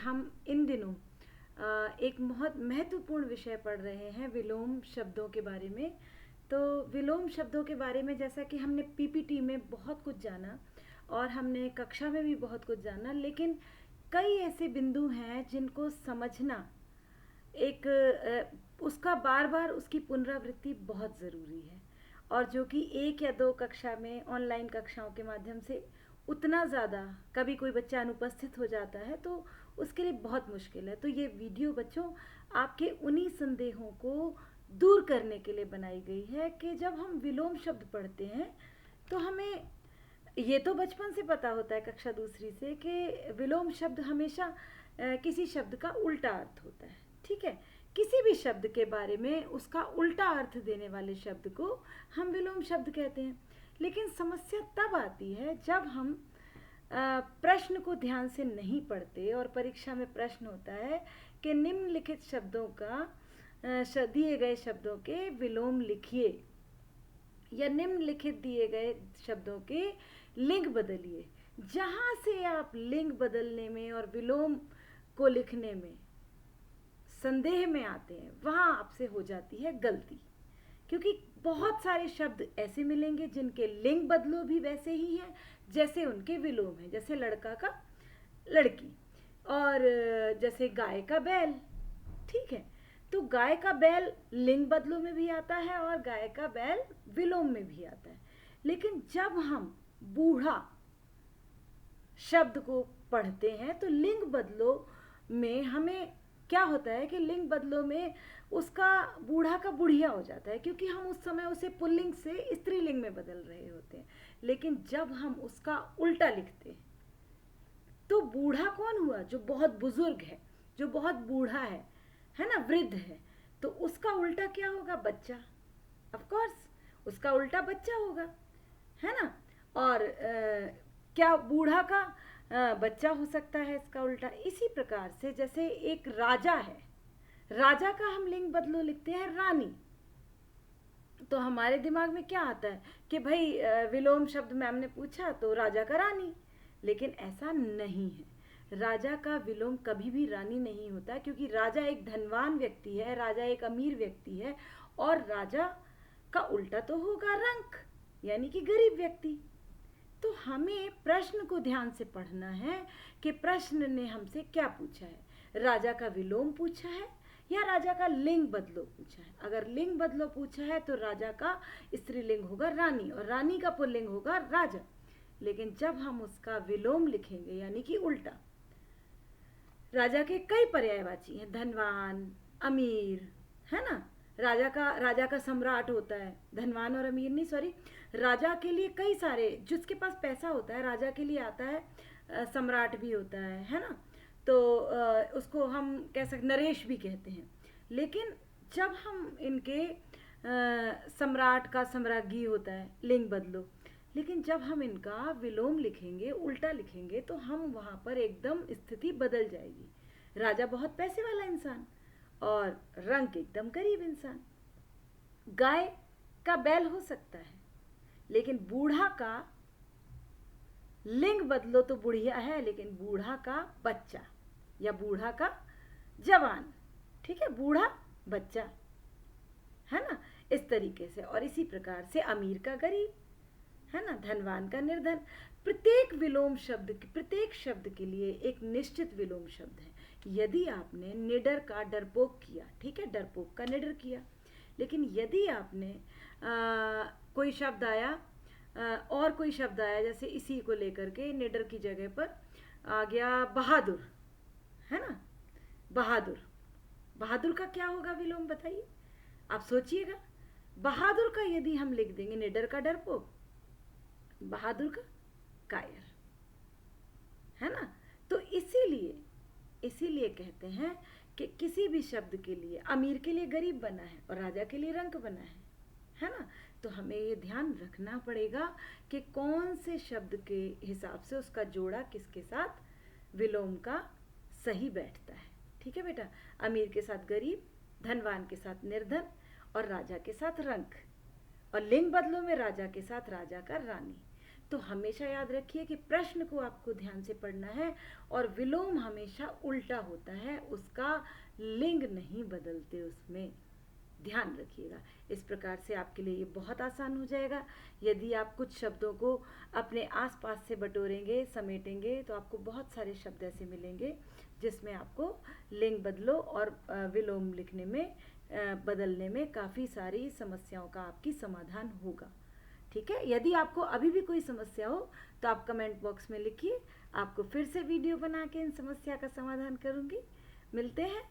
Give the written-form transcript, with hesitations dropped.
हम इन दिनों एक बहुत महत्वपूर्ण विषय पढ़ रहे हैं विलोम शब्दों के बारे में। तो विलोम शब्दों के बारे में जैसा कि हमने पीपीटी में बहुत कुछ जाना और हमने कक्षा में भी बहुत कुछ जाना, लेकिन कई ऐसे बिंदु हैं जिनको समझना एक उसका बार बार उसकी पुनरावृत्ति बहुत ज़रूरी है, और जो कि 1 या 2 कक्षा में ऑनलाइन कक्षाओं के माध्यम से उतना ज़्यादा, कभी कोई बच्चा अनुपस्थित हो जाता है तो उसके लिए बहुत मुश्किल है। तो ये वीडियो बच्चों आपके उन्हीं संदेहों को दूर करने के लिए बनाई गई है कि जब हम विलोम शब्द पढ़ते हैं तो हमें ये तो बचपन से पता होता है कक्षा दूसरी से कि विलोम शब्द हमेशा किसी शब्द का उल्टा अर्थ होता है। ठीक है, किसी भी शब्द के बारे में उसका उल्टा अर्थ देने वाले शब्द को हम विलोम शब्द कहते हैं। लेकिन समस्या तब आती है जब हम प्रश्न को ध्यान से नहीं पढ़ते और परीक्षा में प्रश्न होता है कि निम्नलिखित शब्दों का दिए गए शब्दों के विलोम लिखिए या निम्नलिखित दिए गए शब्दों के लिंग बदलिए। जहाँ से आप लिंग बदलने में और विलोम को लिखने में संदेह में आते हैं वहाँ आपसे हो जाती है गलती, क्योंकि बहुत सारे शब्द ऐसे मिलेंगे जिनके लिंग बदलो भी वैसे ही हैं जैसे उनके विलोम हैं। जैसे लड़का का लड़की, और जैसे गाय का बैल। ठीक है, तो गाय का बैल लिंग बदलो में भी आता है और गाय का बैल विलोम में भी आता है। लेकिन जब हम बूढ़ा शब्द को पढ़ते हैं तो लिंग बदलो में हमें क्या होता है कि लिंग बदलो में उसका बूढ़ा का बुढ़िया हो जाता है, क्योंकि हम उस समय उसे पुल्लिंग से स्त्रीलिंग में बदल रहे होते हैं। लेकिन जब हम उसका उल्टा लिखते हैं तो बूढ़ा कौन हुआ? जो बहुत बुजुर्ग है, जो बहुत बूढ़ा है ना, वृद्ध है। तो उसका उल्टा क्या होगा? बच्चा। ऑफ कोर्स उसका उल्टा बच्चा होगा, है ना। और क्या बूढ़ा का बच्चा हो सकता है इसका उल्टा? इसी प्रकार से जैसे एक राजा है, राजा का हम लिंग बदलो लिखते हैं रानी, तो हमारे दिमाग में क्या आता है कि भाई विलोम शब्द मैम ने पूछा तो राजा का रानी। लेकिन ऐसा नहीं है, राजा का विलोम कभी भी रानी नहीं होता, क्योंकि राजा एक धनवान व्यक्ति है, राजा एक अमीर व्यक्ति है, और राजा का उल्टा तो होगा रंक, यानी कि गरीब व्यक्ति। तो हमें प्रश्न को ध्यान से पढ़ना है कि प्रश्न ने हमसे क्या पूछा है, राजा का विलोम पूछा है या राजा का लिंग बदलो पूछा है। अगर लिंग बदलो पूछा है तो राजा का स्त्रीलिंग होगा रानी और रानी का पुल्लिंग होगा राजा। लेकिन जब हम उसका विलोम लिखेंगे यानी कि उल्टा, राजा के कई पर्यायवाची हैं, धनवान, अमीर, है ना। राजा का सम्राट होता है, धनवान और अमीर नहीं, सॉरी, राजा के लिए कई सारे, जिसके पास पैसा होता है राजा के लिए आता है सम्राट भी होता है ना। तो उसको हम कह सकते नरेश भी कहते हैं। लेकिन जब हम इनके सम्राट का सम्राज्ञी होता है लिंग बदलो, लेकिन जब हम इनका विलोम लिखेंगे, उल्टा लिखेंगे, तो हम वहाँ पर एकदम स्थिति बदल जाएगी। राजा बहुत पैसे वाला इंसान और रंक एकदम गरीब इंसान। गाय का बैल हो सकता है, लेकिन बूढ़ा का लिंग बदलो तो बुढ़िया है, लेकिन बूढ़ा का बच्चा या बूढ़ा का जवान। ठीक है, बूढ़ा बच्चा, है ना, इस तरीके से। और इसी प्रकार से अमीर का गरीब, है ना, धनवान का निर्धन। प्रत्येक विलोम शब्द, प्रत्येक शब्द के लिए एक निश्चित विलोम शब्द है। यदि आपने निडर का डरपोक किया, ठीक है, डरपोक का निडर किया, लेकिन यदि आपने कोई शब्द आया और कोई शब्द आया, जैसे इसी को लेकर के निडर की जगह पर आ गया बहादुर, है ना, बहादुर। बहादुर का क्या होगा विलोम बताइए, आप सोचिएगा। बहादुर का यदि हम लिख देंगे निडर का डरपोक, बहादुर का कायर, है ना। तो इसीलिए कहते हैं कि किसी भी शब्द के लिए अमीर के लिए गरीब बना है और राजा के लिए रंक बना है ना। तो हमें ये ध्यान रखना पड़ेगा कि कौन से शब्द के हिसाब से उसका जोड़ा किसके साथ विलोम का सही बैठता है। ठीक है बेटा, अमीर के साथ गरीब, धनवान के साथ निर्धन और राजा के साथ रंक, और लिंग बदलो में राजा के साथ राजा का रानी। तो हमेशा याद रखिए कि प्रश्न को आपको ध्यान से पढ़ना है, और विलोम हमेशा उल्टा होता है, उसका लिंग नहीं बदलते उसमें, ध्यान रखिएगा। इस प्रकार से आपके लिए ये बहुत आसान हो जाएगा। यदि आप कुछ शब्दों को अपने आसपास से बटोरेंगे, समेटेंगे, तो आपको बहुत सारे शब्द ऐसे मिलेंगे जिसमें आपको लिंग बदलो और विलोम लिखने में बदलने में काफ़ी सारी समस्याओं का आपकी समाधान होगा। ठीक है, यदि आपको अभी भी कोई समस्या हो तो आप कमेंट बॉक्स में लिखिए, आपको फिर से वीडियो बना के इन समस्या का समाधान करूँगी। मिलते हैं